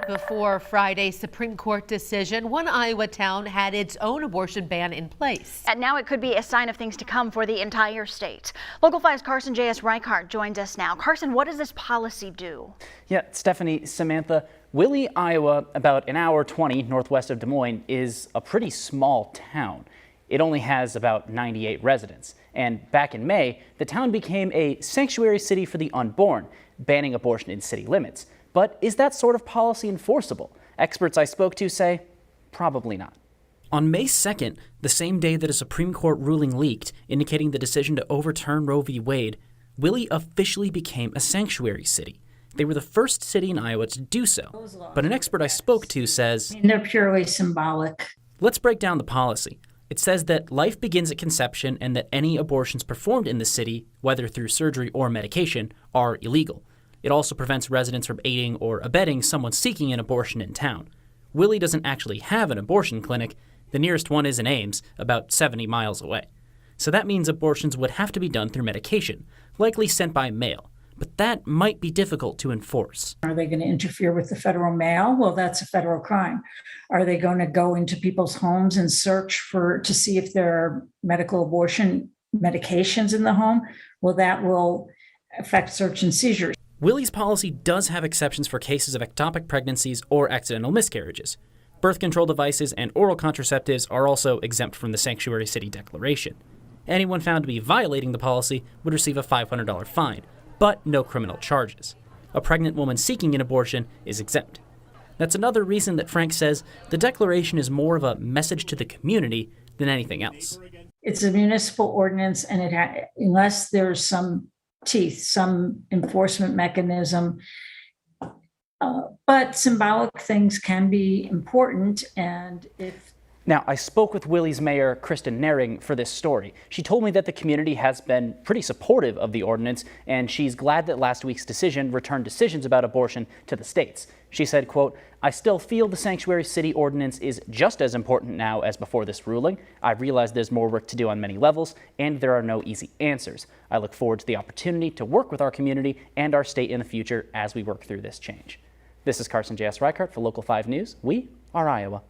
Before Friday's Supreme Court decision, one Iowa town had its own abortion ban in place. And now it could be a sign of things to come for the entire state. Local 5's Carson J.S. Reichart joins us now. Carson, what does this policy do? Yeah, Stephanie, Samantha, Willie, Iowa, about an hour 20 northwest of Des Moines, is a pretty small town. It only has about 98 residents. And back in May, the town became a sanctuary city for the unborn, banning abortion in city limits. But is that sort of policy enforceable? Experts I spoke to say probably not. On May 2nd, the same day that a Supreme Court ruling leaked indicating the decision to overturn Roe v. Wade, Willie officially became a sanctuary city. They were the first city in Iowa to do so. But an expert I spoke to says, they're purely symbolic. Let's break down the policy. It says that life begins at conception and that any abortions performed in the city, whether through surgery or medication, are illegal. It also prevents residents from aiding or abetting someone seeking an abortion in town. Willie doesn't actually have an abortion clinic. The nearest one is in Ames, about 70 miles away. So that means abortions would have to be done through medication, likely sent by mail. But that might be difficult to enforce. Are they going to interfere with the federal mail? Well, that's a federal crime. Are they going to go into people's homes and search to see if there are medical abortion medications in the home? Well, that will affect search and seizures. Willie's policy does have exceptions for cases of ectopic pregnancies or accidental miscarriages. Birth control devices and oral contraceptives are also exempt from the Sanctuary City Declaration. Anyone found to be violating the policy would receive a $500 fine, but no criminal charges. A pregnant woman seeking an abortion is exempt. That's another reason that Frank says the declaration is more of a message to the community than anything else. It's a municipal ordinance, and unless there's some teeth, some enforcement mechanism, but symbolic things can be important. And Now, I spoke with Willie's mayor, Kristen Nehring, for this story. She told me that the community has been pretty supportive of the ordinance, and she's glad that last week's decision returned decisions about abortion to the states. She said, quote, "I still feel the sanctuary city ordinance is just as important now as before this ruling. I realize there's more work to do on many levels, and there are no easy answers. I look forward to the opportunity to work with our community and our state in the future as we work through this change." This is Carson J.S. Reichart for Local 5 News. We are Iowa.